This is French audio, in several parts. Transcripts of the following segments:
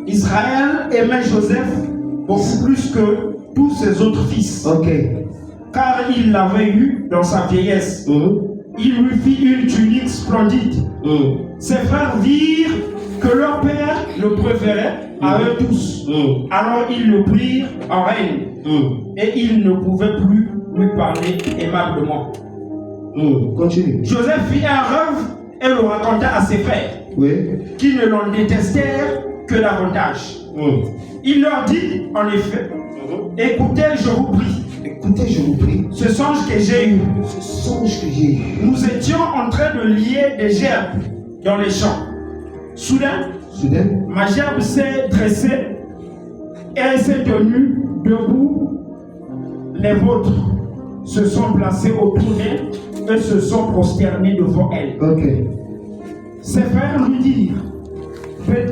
Israël aimait Joseph beaucoup plus que tous ses autres fils. Ok. Car il l'avait eu dans sa vieillesse. Il lui fit une tunique splendide. Ses frères virent que leur père le préférait à eux tous. Alors ils le prirent en règne. Et ils ne pouvaient plus lui parler aimablement. Continue. Joseph fit un rêve et le raconta à ses frères, qui ne l'en détestèrent que davantage. Il leur dit, en effet, écoutez, je vous prie. Écoutez, je vous prie. Ce songe que j'ai eu. Ce songe que j'ai eu. Nous étions en train de lier des gerbes dans les champs. Soudain, ma gerbe s'est dressée et elle s'est tenue debout. Les vôtres se sont placés autour d'elle et se sont prosternés devant elle. Ok. Ses frères lui dirent,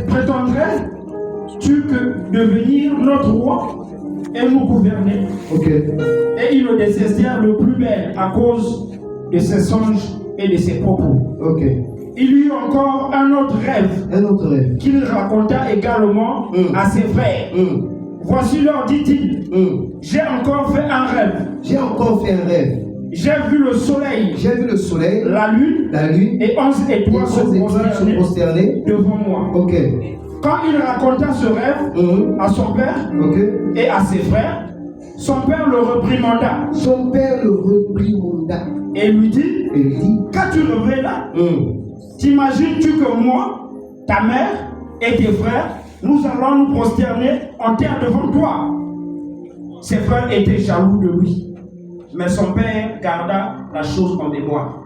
prétendrais-tu que devenir notre roi et nous gouverner? Ok. Et ils le détestèrent le plus belle à cause de ses songes et de ses propos. Ok. Il eut encore un autre rêve. Qu'il raconta également à ses frères. Voici leur dit-il, j'ai encore fait un rêve. J'ai vu le soleil, la lune et 11 étoiles se prosterner devant moi. Ok. Quand il raconta ce rêve à son père et à ses frères, son père le reprimanda. Et lui dit, qu'as-tu rêvé là? T'imagines-tu que moi, ta mère et tes frères, nous allons nous prosterner en terre devant toi? Ses frères étaient jaloux de lui, mais son père garda la chose en mémoire.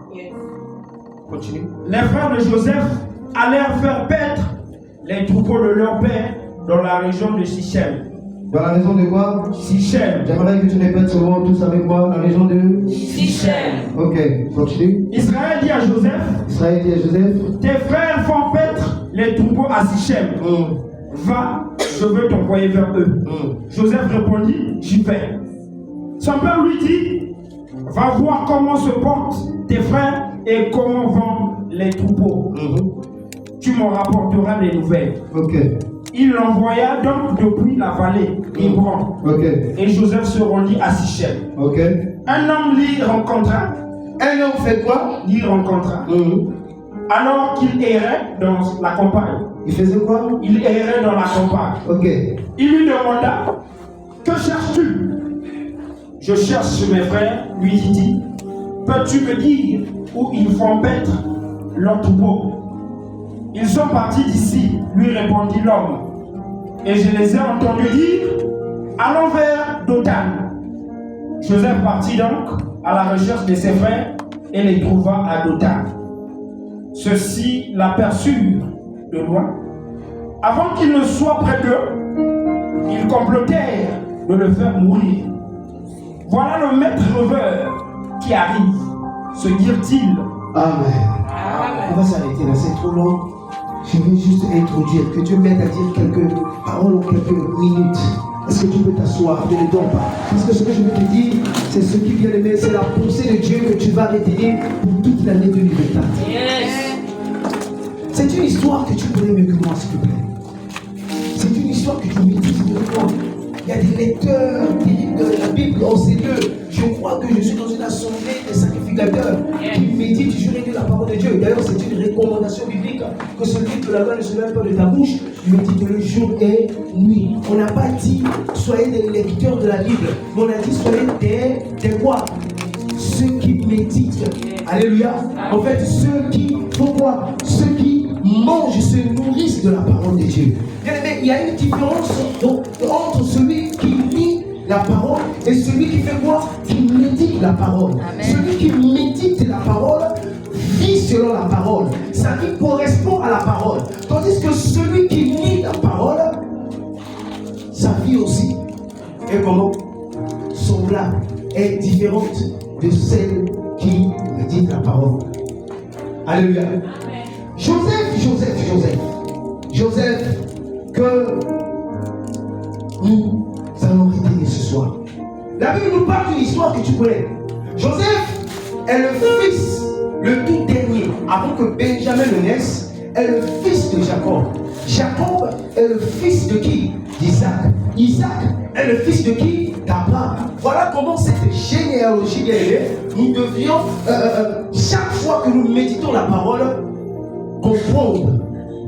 Continue. Les frères de Joseph allèrent faire paître les troupeaux de leur père dans la région de Sichem. Dans la région de quoi? Sichem. J'aimerais que tu répètes souvent tous avec moi. La région de Sichem. Ok, continue. Israël dit à Joseph, tes frères font paître les troupeaux à Sichem. Va, je veux t'envoyer vers eux. Joseph répondit, j'y vais. Son père lui dit, va voir comment se portent tes frères et comment vont les troupeaux. Tu m'en rapporteras des nouvelles. Ok. Il l'envoya donc depuis la vallée d'Hébron. Et Joseph se rendit à Sichem. Un homme l'y rencontra. Un homme fait quoi? L'y rencontra. Alors qu'il errait dans la campagne. Il faisait quoi? Il errait dans la campagne. Il lui demanda, que cherches-tu? Je cherche mes frères, lui dit-il. Peux-tu me dire où ils font paître leur troupeau? Ils sont partis d'ici, lui répondit l'homme. Et je les ai entendus dire, allons vers Dothan. Joseph partit donc à la recherche de ses frères et les trouva à Dothan. Ceux-ci l'aperçurent de loin. Avant qu'il ne soit près d'eux, ils complotèrent de le faire mourir. Voilà le maître rêveur qui arrive, se dirent-ils. Amen. On va s'arrêter là, c'est trop long. Je vais juste introduire, que Dieu m'aide à dire quelques paroles ou quelques minutes. Est-ce que tu peux t'asseoir? Ne le donne pas. Parce que ce que je veux te dire, c'est ce qui vient de m'aider, c'est la pensée de Dieu que tu vas retenir pour toute l'année 2024. C'est une histoire que tu connais mieux que moi, s'il te plaît. C'est une histoire que tu maîtrises mieux que moi. Il y a des lecteurs terribles de la Bible en C2. Je crois que je suis dans une assemblée des sacrificateurs qui méditent sur la parole de Dieu. D'ailleurs, c'est une recommandation biblique que celui de la loi ne se lève pas de ta bouche, médite le jour et nuit. On n'a pas dit soyez des lecteurs de la Bible, mais on a dit soyez des quoi? Ceux qui méditent. Alléluia. En fait, ceux qui font quoi? Ceux qui mangent, se nourrissent de la parole de Dieu. Bien aimé, il y a une différence entre celui qui lit la parole et celui qui fait quoi? Qui médite la parole. Amen. Celui qui médite la parole vit selon la parole. Sa vie correspond à la parole. Tandis que celui qui lit la parole, sa vie aussi est comment? Semblable, est différente de celle qui médite la parole. Alléluia. Amen. Joseph, que nous allons retenir ce soir. La Bible nous parle d'une histoire que tu connais. Joseph est le fils, le tout dernier, avant que Benjamin ne naisse, est le fils de Jacob. Jacob est le fils de qui? D'Isaac. Isaac est le fils de qui? D'Abraham. Voilà comment cette généalogie, bien aimée, nous devions, chaque fois que nous méditons la parole, comprendre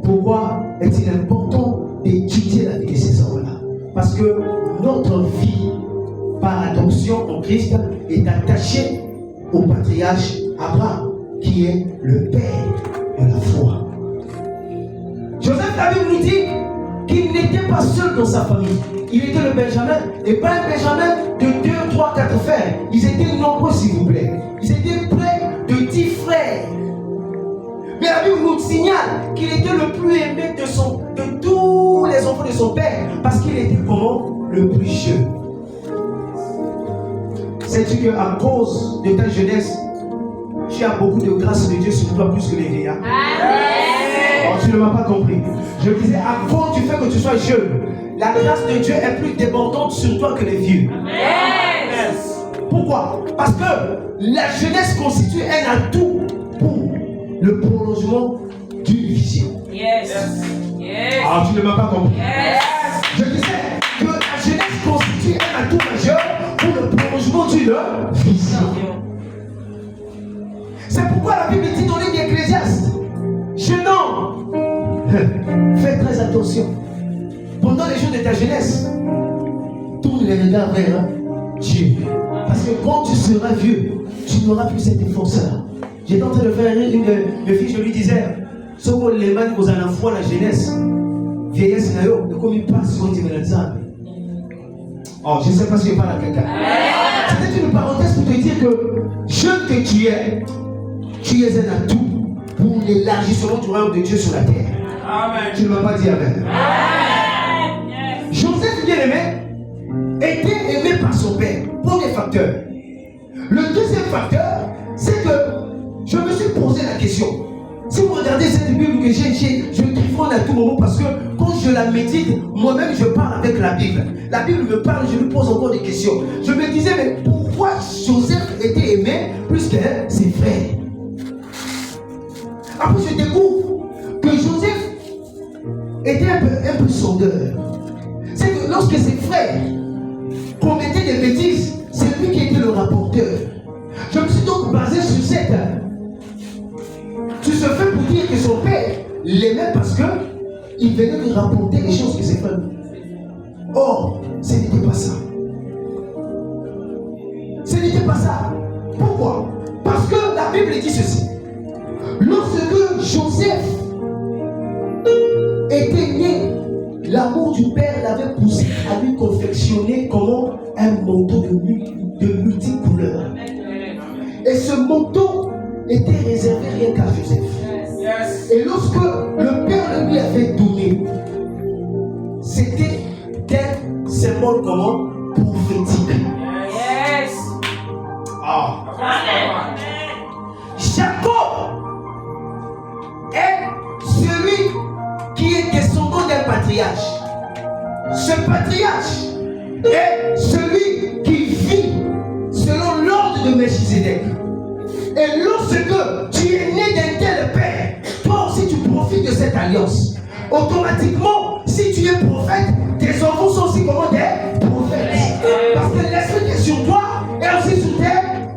pourquoi est-il important d'étudier la vie de ces hommes-là. Parce que notre vie, par adoption en Christ, est attachée au patriarche Abraham, qui est le père de la foi. Joseph, la Bible nous dit qu'il n'était pas seul dans sa famille. Il était le Benjamin, et pas un Benjamin de 2, 3, 4 frères. Ils étaient nombreux, s'il vous plaît. Ils étaient près de 10 frères. Mais la Bible nous signale qu'il était le plus aimé de tous les enfants de son père, parce qu'il était comment? Le plus jeune. Sais-tu qu'à cause de ta jeunesse, tu as beaucoup de grâce de Dieu sur toi plus que les vieillards? Oh, tu ne m'as pas compris. Je disais, à cause du fait que tu sois jeune, la grâce de Dieu est plus débordante sur toi que les vieux. Amen. Pourquoi? Parce que la jeunesse constitue un atout pour le prolongement d'une vision. Yes. Ah, tu ne m'as pas compris. Yes. Je disais que la jeunesse constitue un atout majeur pour le prolongement d'une vision. C'est pourquoi la Bible dit dans le livre d'Ecclésiaste, jeune homme, fais très attention. Pendant les jours de ta jeunesse, tourne les regards vers Dieu. Parce que quand tu seras vieux, tu n'auras plus cette force-là. J'étais en train de faire une fille, je lui disais, ce qu'on les mains aux enfants, la jeunesse, vieillesse, et comme il passe sur une oh, je ne sais pas si je parle à quelqu'un. C'était une parenthèse pour te dire que jeune que tu es un atout pour l'élargissement du royaume de Dieu sur la terre. Amen. Tu ne m'as pas dit amen. Joseph, bien aimé, était aimé par son père. Premier facteur. Le deuxième facteur, c'est que je me suis posé la question. Si vous regardez cette Bible que je griffonne à tout moment parce que quand je la médite, moi-même je parle avec la Bible. La Bible me parle, je lui pose encore des questions. Je me disais, mais pourquoi Joseph était aimé plus que ses frères? Après, je découvre que Joseph était un peu sondeur. C'est que lorsque ses frères commettaient des bêtises, c'est lui qui était le rapporteur. Je me suis donc basé sur cette. Tu se fais pour dire que son père l'aimait parce qu'il venait lui rapporter les choses que ses frères. Or, ce n'était pas ça. Ce n'était pas ça. Pourquoi? Parce que la Bible dit ceci. Lorsque Joseph était né, l'amour du père l'avait poussé à lui confectionner comment un manteau de multicouleurs. Et ce manteau était réservé rien qu'à Joseph. Et lorsque le père le lui avait donné, c'était un symbole comment? Prophétique. Ah. Jacob est celui qui est descendant d'un patriarche. Ce patriarche est celui qui vit selon l'ordre de Melchizedek. Et lorsque tu es né d'un tel père, toi aussi tu profites de cette alliance. Automatiquement, si tu es prophète, tes enfants sont aussi comment des prophètes. Parce que l'esprit qui est sur toi est aussi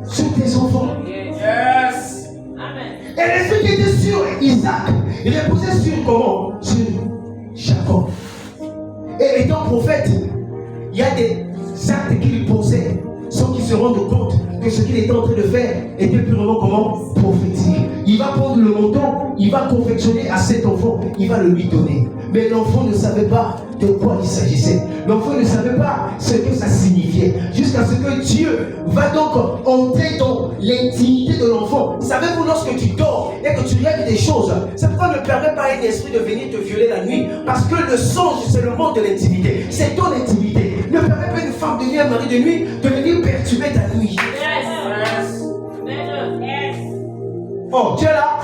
sur tes enfants. Yes. Amen. Et l'esprit qui était sur Isaac, il reposait sur comment? Sur Jacob. Et étant prophète, il y a des actes qu'il posait sans qu'il se rende compte que ce qu'il était en train de faire était purement comment? Prophétique. Il va prendre le montant, il va confectionner à cet enfant, il va le lui donner. Mais l'enfant ne savait pas de quoi il s'agissait. L'enfant ne savait pas ce que ça signifiait. Jusqu'à ce que Dieu va donc entrer dans l'intimité de l'enfant. Savez-vous, lorsque tu dors et que tu rêves des choses, c'est pourquoi ne permet pas à un esprit de venir te violer la nuit. Parce que le songe, c'est le monde de l'intimité. C'est ton intimité. Ne permet pas à une femme de nuit, un mari de nuit, de venir perturber ta nuit. Yes. Oh, tu es là?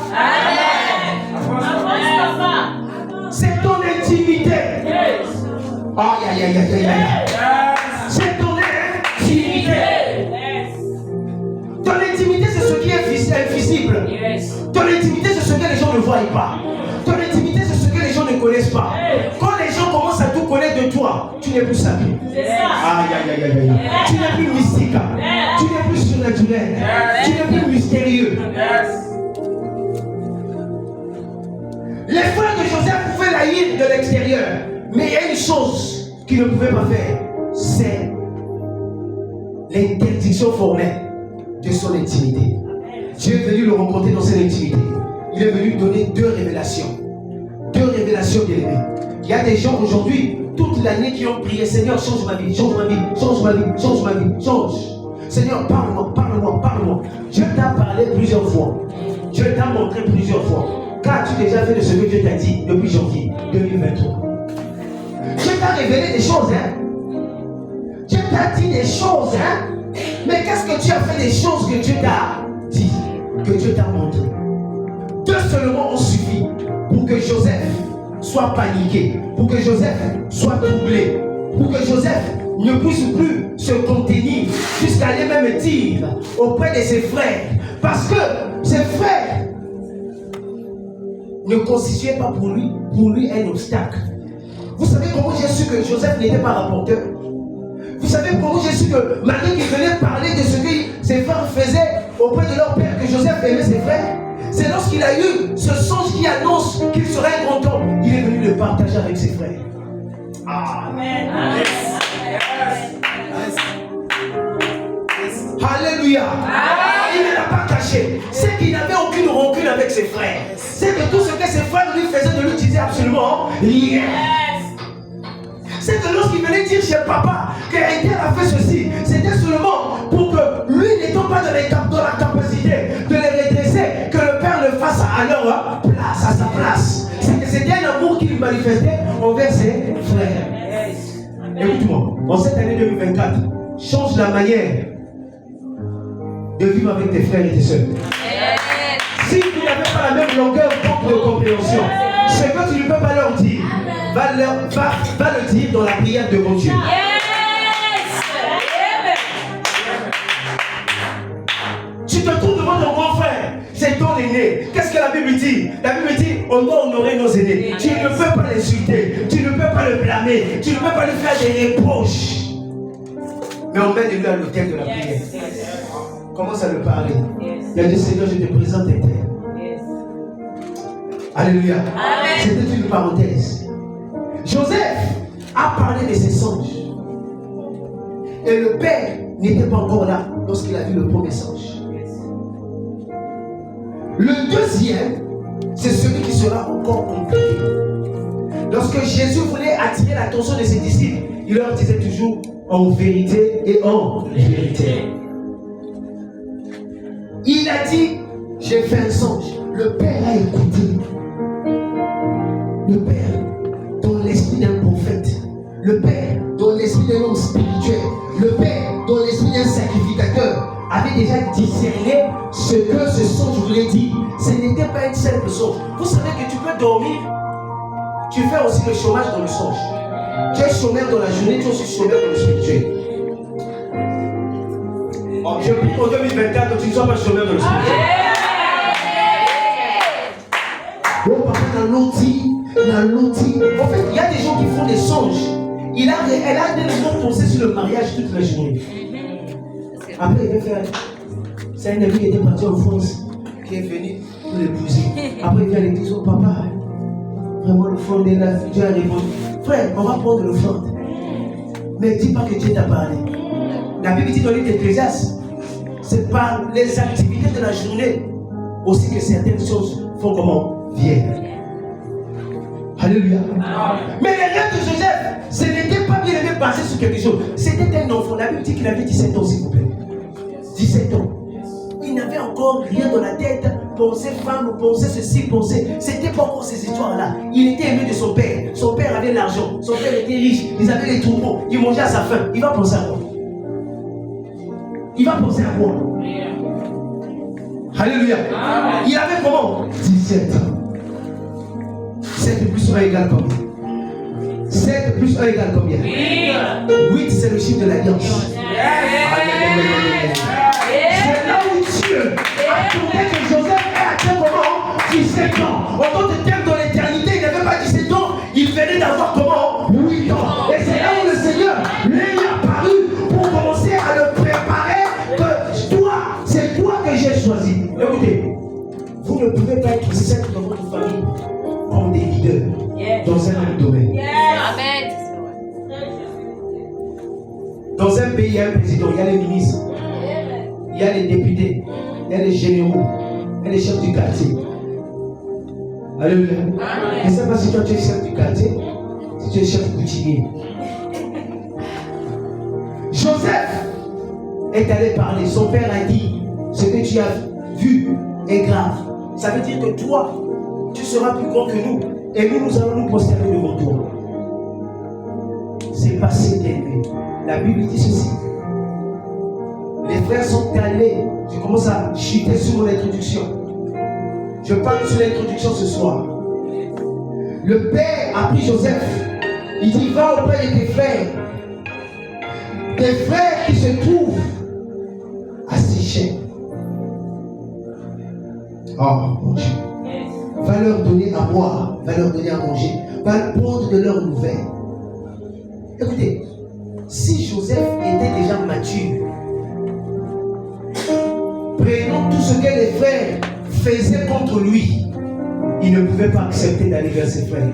C'est ton intimité. Aïe, aïe, aïe, aïe, aïe. C'est ton intimité. Ton intimité, c'est ce qui est invisible. Ton intimité, c'est ce que les gens ne voient pas. Ton intimité, c'est ce que les gens ne connaissent pas. de toi, tu n'es plus sacré. Aïe, aïe, aïe, aïe. Tu n'es plus mystique. Tu n'es plus surnaturel. Tu n'es plus mystérieux. Les frères de Joseph pouvaient l'haïr de l'extérieur. Mais il y a une chose qu'ils ne pouvaient pas faire. C'est l'interdiction formelle de son intimité. Dieu est venu le rencontrer dans son intimité. Il est venu donner deux révélations. Deux révélations bien-aimées. Il y a des gens aujourd'hui, toute l'année, qui ont prié, Seigneur, change ma vie, change ma vie, change ma vie, change ma vie, change. Seigneur, parle-moi, parle-moi, parle-moi. Dieu t'a parlé plusieurs fois. Dieu t'a montré plusieurs fois. Qu'as-tu déjà fait de ce que Dieu t'a dit depuis janvier 2023? Dieu t'a révélé des choses, hein? Dieu t'a dit des choses, hein? Mais qu'est-ce que tu as fait des choses que Dieu t'a dit, que Dieu t'a montré? Deux seulement ont suffi pour que Joseph soit paniqué, pour que Joseph soit troublé, pour que Joseph ne puisse plus se contenir, jusqu'à aller même dire auprès de ses frères, parce que ses frères ne constituaient pas pour lui un obstacle. Vous savez comment j'ai su que Joseph n'était pas rapporteur? Vous savez comment j'ai su que malgré qu'il venait parler de ce que ses frères faisaient auprès de leur père, que Joseph aimait ses frères? C'est lorsqu'il a eu ce songe qui annonce qu'il serait un grand homme, il est venu le partager avec ses frères. Amen. Alléluia. Il ne l'a pas caché. C'est qu'il n'avait aucune rancune avec ses frères. C'est que tout ce que ses frères lui faisaient ne lui disait absolument rien. C'est que lorsqu'il venait dire chez papa qu'Inter a fait ceci, c'était seulement pour que lui n'étant pas dans la capacité de les redresser, que le père le fasse à leur place, à sa place. C'est que c'était un amour qu'il manifestait envers ses frères. Écoute-moi, en cette année 2024, change la manière de vivre avec tes frères et tes soeurs. Si vous n'avez pas la même longueur de compréhension, ce que tu ne peux pas leur dire, va le dire dans la prière devant Dieu. Tu te trouves devant ton grand frère, c'est ton aîné. Qu'est-ce que la Bible dit? La Bible dit, on doit honorer nos aînés. Tu ne peux pas l'insulter, tu ne peux pas le blâmer, tu ne peux pas lui faire des reproches. Mais on mène lui à l'autel de la prière. Commence à le parler. Il a dit, Seigneur, je te présente tes terres. Alléluia. C'était une parenthèse. Joseph a parlé de ses songes. Et le père n'était pas encore là lorsqu'il a vu le premier songe. Le deuxième, c'est celui qui sera encore compliqué. Lorsque Jésus voulait attirer l'attention de ses disciples, il leur disait toujours en vérité et en vérité. Il a dit, j'ai fait un songe. Le père a écouté. Le père, dans l'esprit d'un prophète. Le père, dans l'esprit d'un homme spirituel. Le père, dans l'esprit d'un sacrificateur, avait déjà discerné ce que ce songe voulait dire. Ce n'était pas une simple songe. Vous savez que tu peux dormir, tu fais aussi le chômage dans le songe. Tu es chômeur dans la journée, tu es aussi chômeur dans le spirituel. Je prie pour 2024 que tu ne sois pas chômeur dans le spirituel. Oh papa, dans l'outil. En fait, il y a des gens qui font des songes. Elle a des gens pensé sur le mariage toute la journée. Après, il va faire. C'est un ami qui était parti en France, qui est venu pour l'épouser. Après, il vient à l'église, oh papa, vraiment le fond est là, Dieu a répondu. Frère, on va prendre le fond. Mais dis pas que Dieu t'a parlé. La Bible dit dans le livre d'Ecclésiaste, c'est par les activités de la journée aussi que certaines choses font comment? Viennent. Alléluia. Mais les rêves de Joseph, ce n'était pas bien aimé basé sur quelque chose. C'était un enfant. La Bible dit qu'il avait 17 ans, s'il vous plaît. 17 ans. Il n'avait encore rien dans la tête. Penser femme, penser ceci, penser. C'était pas encore ces histoires-là. Il était aimé de son père. Son père avait l'argent. Son père était riche. Ils avaient les troupeaux. Il mangeait à sa faim. Il va penser à quoi? Il va penser à quoi? Alléluia. Il avait comment? 17 ans. 7 plus 1 égale combien? 7 plus 1 égale combien? 8, c'est le chiffre de l'alliance. C'est là où Dieu a tourné que Joseph est atteint comment? 17 ans. En d'autres termes, dans l'éternité, il n'avait pas 17 ans, il venait d'avoir comment? 8 ans. Et un pays, il y a un président, il y a les ministres, il y a les députés, il y a les généraux, il y a les chefs du quartier. Alléluia. Je ne sais pas si toi tu es chef du quartier, si tu es chef coutumier. Joseph est allé parler. Son père a dit, ce que tu as vu est grave. Ça veut dire que toi, tu seras plus grand que nous. Et nous allons nous prosterner devant toi. C'est passé d'aimer. La Bible dit ceci. Les frères sont allés. Je commence à chuter sur mon introduction. Je parle sur l'introduction ce soir. Le père a pris Joseph. Il dit, va auprès de tes frères. Tes frères qui se trouvent à Sichem. Oh mon Dieu. Va leur donner à boire, va leur donner à manger, va prendre de leurs nouvelles. Écoutez, si Joseph était déjà mature, prenons tout ce que les frères faisaient contre lui, il ne pouvait pas accepter d'aller vers ses frères,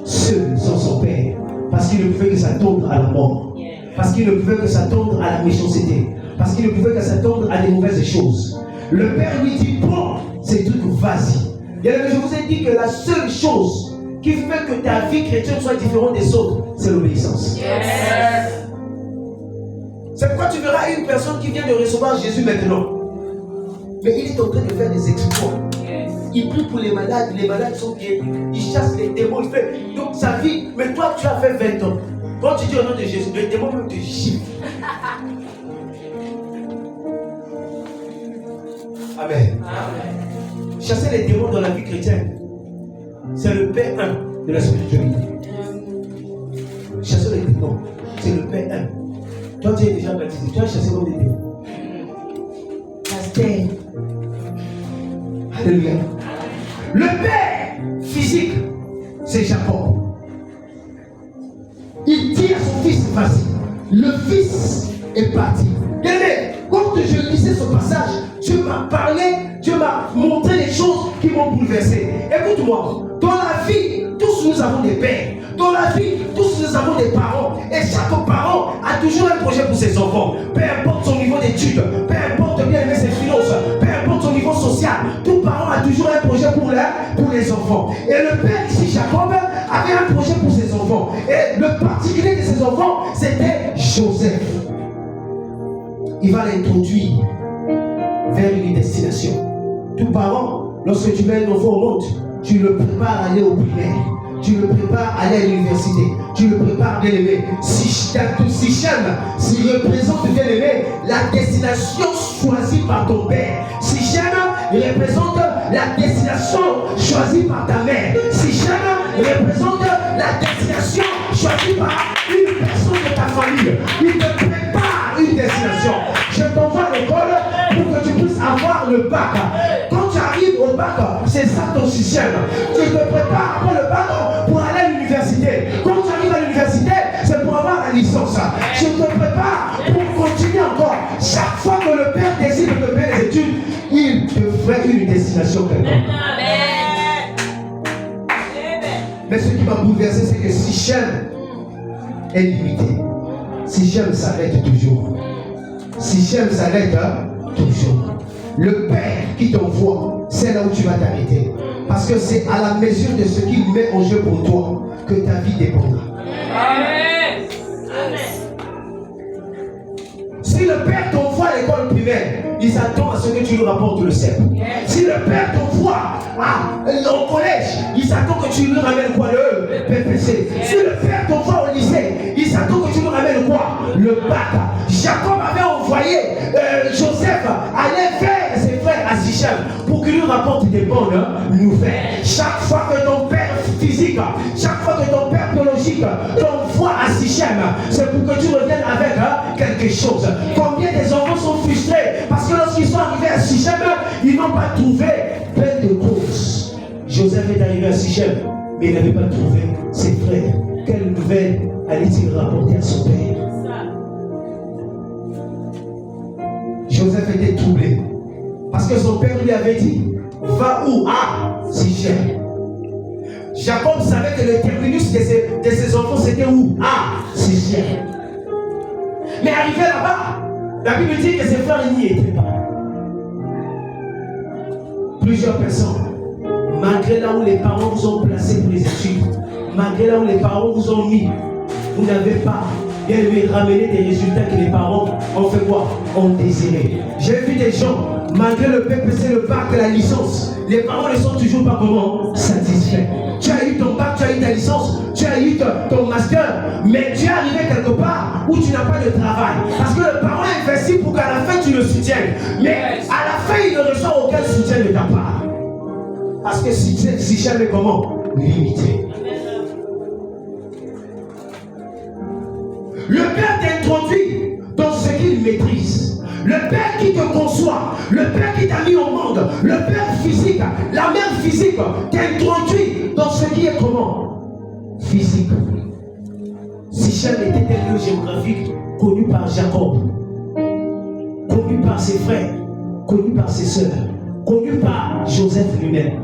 seul, sans son père, parce qu'il ne pouvait que s'attendre à la mort, parce qu'il ne pouvait que s'attendre à la méchanceté, parce qu'il ne pouvait que s'attendre à des mauvaises choses. Le père lui dit, prends ces trucs, vas-y. Je vous ai dit que la seule chose qui fait que ta vie chrétienne soit différente des autres, c'est l'obéissance. Yes. C'est pourquoi tu verras une personne qui vient de recevoir Jésus maintenant. Mais il est en train de faire des exploits. Yes. Il prie pour les malades sont guéris. Il chasse les démons, il fait. Donc sa vie, mais toi tu as fait 20 ans. Quand tu dis au nom de Jésus, le démon même te gifle. Amen. Amen. Chasser les démons dans la vie chrétienne, c'est le P1 de la spiritualité. Chasser les démons, c'est le P1. Toi, tu es déjà baptisé, tu as chassé comme des démons. Pasteur. Alléluia. Le père physique, c'est Jacob. Il dit à son fils, vas-y. Le fils est parti. Regardez, quand je lisais ce passage, Dieu m'a parlé, Dieu m'a montré des choses qui m'ont bouleversé. Écoute-moi, dans la vie, tous nous avons des pères. Dans la vie, tous nous avons des parents. Et chaque parent a toujours un projet pour ses enfants. Peu importe son niveau d'études, peu importe bien aimer ses finances, peu importe son niveau social, tout parent a toujours un projet pour les enfants. Et le père ici, Jacob, avait un projet pour ses enfants. Et le particulier de ses enfants, c'était Joseph. Il va l'introduire vers une destination. Tout parent, lorsque tu mets un enfant au monde, tu le prépares à aller au primaire, tu le prépares à aller à l'université, tu le prépares bien aimé. Sichem, s'il représente bien aimé la destination choisie par ton père. Sichem, il représente la destination choisie par ta mère. Sichem, il représente la destination choisie par une personne de ta famille. Il te prépare une destination. Je t'envoie à l'école pour que tu puisses avoir le bac. Quand tu arrives au bac, c'est ça ton système. Tu te prépares après le bac pour aller à l'université. Quand tu arrives à l'université, c'est pour avoir la licence. Je te prépare pour continuer encore. Chaque fois que le père décide de te faire les études, il te ferait une destination quelconque. Mais ce qui m'a bouleversé, c'est que Sichem est limité. Sichem s'arrête toujours. Sichem s'arrête toujours. Le Père qui t'envoie, c'est là où tu vas t'arrêter. Parce que c'est à la mesure de ce qu'il met en jeu pour toi que ta vie dépendra. Amen. Si le Père t'envoie à l'école primaire, il s'attend à ce que tu lui rapportes le CEP. Si le Père t'envoie au collège, il s'attend que tu lui ramènes quoi? Le PPC. Si le Père t'envoie au lycée, il s'attend que tu lui ramènes quoi? Le bac. Jacob avait envoyé Joseph aller vers ses frères à Sichem pour qu'il lui rapporte des bonnes nouvelles. Chaque fois que ton père physique, chaque fois que ton père biologique t'envoie à Sichem, c'est pour que tu reviennes avec quelque chose. Combien des enfants sont frustrés parce que lorsqu'ils sont arrivés à Sichem, ils n'ont pas trouvé plein de causes. Joseph est arrivé à Sichem, mais il n'avait pas trouvé ses frères. Quelle nouvelle allait-il rapporter à son père? Joseph était troublé parce que son père lui avait dit, va où? À Sichem. Jacob savait que le terminus de ses enfants c'était où? À Sichem. Mais arrivé là-bas, la Bible dit que ses frères n'y étaient pas. Plusieurs personnes, malgré là où les parents vous ont placé pour les études, malgré là où les parents vous ont mis, vous n'avez pas bien aimé ramener des résultats que les parents ont fait quoi? Ont désiré. J'ai vu des gens, malgré le BPC, le bac, la licence, les parents ne sont toujours pas comment? Satisfaits. Tu as eu ton bac, tu as eu ta licence, tu as eu ton master, mais tu es arrivé quelque part où tu n'as pas de travail. Parce que le parent investit pour qu'à la fin tu le soutiennes. Mais à la fin, il ne reçoit aucun soutien de ta part. Parce que si jamais comment? Limité. Le Père t'introduit dans ce qu'il maîtrise. Le Père qui te conçoit, le Père qui t'a mis au monde, le Père physique, la mère physique t'introduit dans ce qui est comment? Physique. Sichem était un lieu géographique connu par Jacob, connu par ses frères, connu par ses sœurs, connu par Joseph lui-même.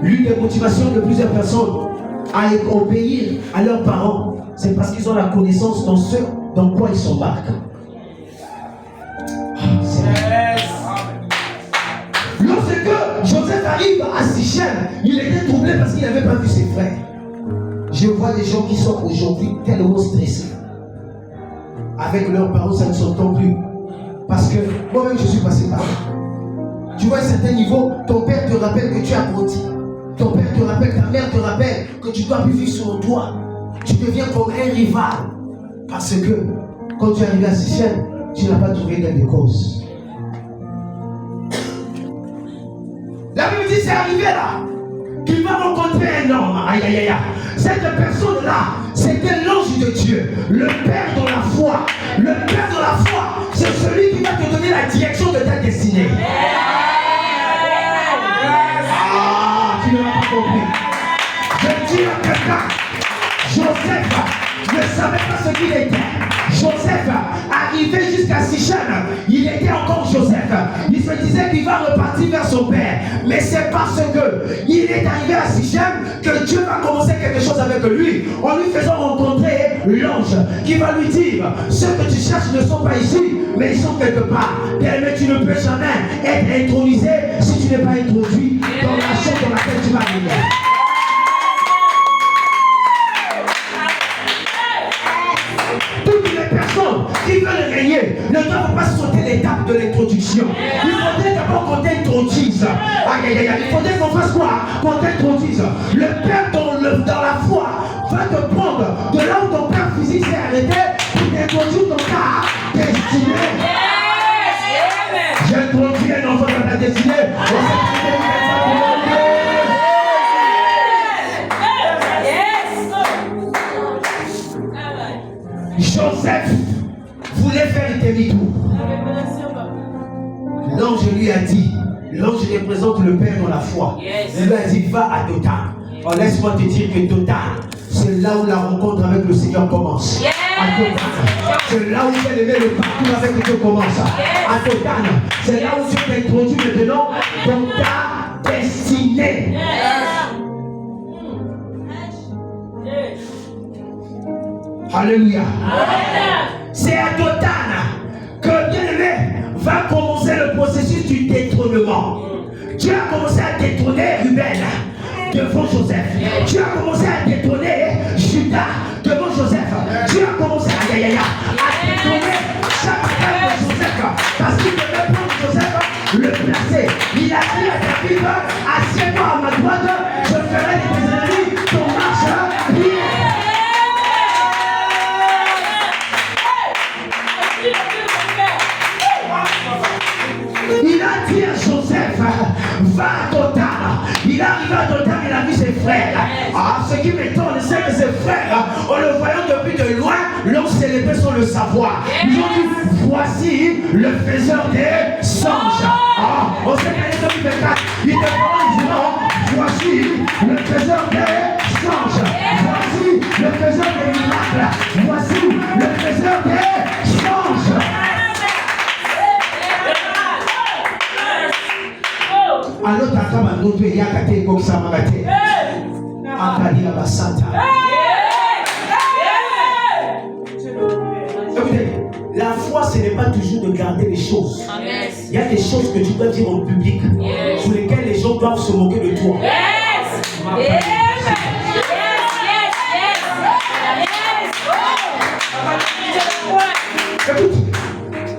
L'une des motivations de plusieurs personnes à obéir à leurs parents, c'est parce qu'ils ont la connaissance dans ce dans quoi ils s'embarquent. Lorsque Joseph arrive à Sichem, il était troublé parce qu'il n'avait pas vu ses frères. Je vois des gens qui sont aujourd'hui tellement stressés. Avec leurs parents, ça ne s'entend plus. Parce que moi-même, je suis passé par là. Tu vois, à un certain niveau, ton père te rappelle que tu as grandi. Ton père te rappelle, ta mère te rappelle que tu dois plus vivre sur le toit. Tu deviens comme un rival. Parce que quand tu es arrivé à Sichem, tu n'as pas trouvé gain de cause. La Bible dit c'est arrivé là qu'il va rencontrer un homme. Aïe aïe aïe. Cette personne-là, c'était l'ange de Dieu, le Père dans la foi. Le Père dans la foi, c'est celui qui va te donner la direction de ta destinée. Ah, tu ne l'as pas compris. Je dis à quelqu'un, Joseph ne savait pas ce qu'il était. Joseph, arrivé jusqu'à Sichem, il était encore Joseph. Il se disait qu'il va repartir vers son père. Mais c'est parce qu'il est arrivé à Sichem que Dieu va commencer quelque chose avec lui. En lui faisant rencontrer l'ange qui va lui dire: ceux que tu cherches ne sont pas ici, mais ils sont quelque part. Mais tu ne peux jamais être intronisé si tu n'es pas introduit dans la chose dans laquelle tu vas venir. Qui veulent régner ne doivent pas sauter l'étape de l'introduction. Il faudrait d'abord qu'on t'introduise. Aïe aïe aïe, il faudrait qu'on fasse quoi? Qu'on t'introduise. Le Père dans la foi va te prendre de là où ton père physique s'est arrêté pour t'introduire dans ta destinée. J'ai introduit un enfant dans ta destinée. Joseph voulait faire une demi-tour. L'ange lui a dit, l'ange représente le Père dans la foi. Il lui a dit: va à Dothan. Oh, laisse-moi te dire que Dothan, c'est là où la rencontre avec le Seigneur commence. À Dothan, c'est là où tu as levé le parcours avec Dieu commence. À Dothan, c'est là où tu t'introduis maintenant dans ta destinée. Alléluia. C'est à Dothan que bien-aimé va commencer le processus du détrônement. Dieu a commencé à détrôner Ruben devant Joseph. Dieu a commencé à détrôner Judas devant Joseph. Dieu a commencé à détrôner chaque frère de Joseph parce qu'il devait prendre Joseph, le placer. Il a dit à David: assieds-toi à ma droite, je ferai de tes ennemis ton marche libre. Il a dit à Joseph: va à Dothan. Il est arrivé à Dothan, il a vu ses frères. Ah, ce qui m'étonne, c'est que ses frères, en le voyant depuis de loin, l'ont célébré sans le savoir. Ils ont dit: voici le faiseur des songes. Ah, on sait qu'elle est 2024. Il te prend, voici le faiseur des songes. Voici le faiseur des miracles. Voici le faiseur des songes. Alors ta femme a noté yakate koksamagate. Akali la basata. Écoutez, ce n'est pas toujours de garder les choses. Amen. Il y a des choses que tu dois dire en public, sur lesquelles les gens doivent se moquer de toi. Yes. Yes. Écoute,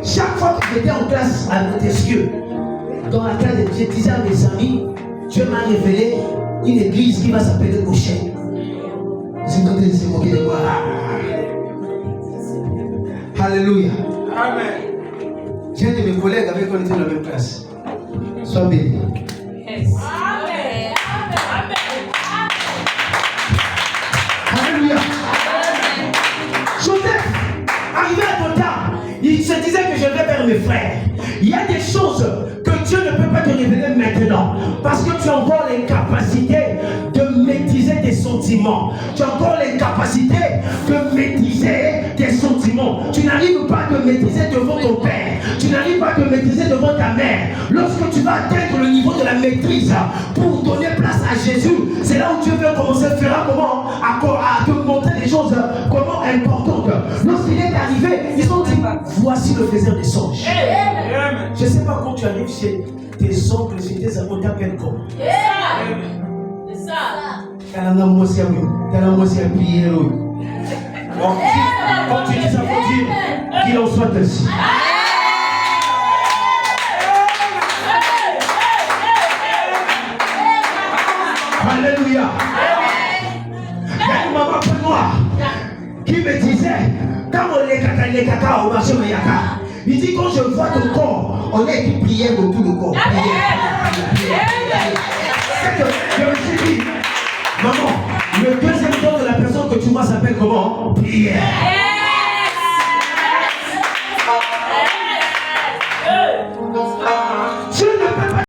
chaque fois que j'étais en classe à Montesquieu, dans la classe, je disais à mes amis, Dieu m'a révélé une église qui va s'appeler Goshen. C'est en train de se moquer de moi. Alléluia. Amen. J'ai un de mes collègues avec qui on était dans la même classe. Sois béni. Yes. Amen. Alléluia. Joseph, arrivé à ton temps, il se disait que je vais vers mes frères. Il y a des choses que Dieu ne peut pas te révéler maintenant. Parce que tu as encore l'incapacité de maîtriser tes sentiments. Tu as encore l'incapacité de maîtriser tes sentiments. Tu n'arrives pas à te maîtriser devant ton père. Tu n'arrives pas à te maîtriser devant ta mère. Lorsque tu vas atteindre le niveau de la maîtrise pour donner place à Jésus, c'est là où Dieu veut commencer à faire à te montrer des choses comment importantes. Lorsqu'il est arrivé, ils ont dit, voici le faiseur des songes. Je ne sais pas quand tu arrives chez tes oncles, chez tes amis, on t'appelle comment? C'est ça. Quand tu dis ça, faut dire qu'il en soit ainsi. Alléluia. Il y a une maman près de moi qui me disait, quand on est caca au marché Mayaka, il dit quand je vois ton corps, on a écrit prière de tout le corps. C'est que je me suis dit, maman, le deuxième don de la personne que tu vois s'appelle comment? Prière.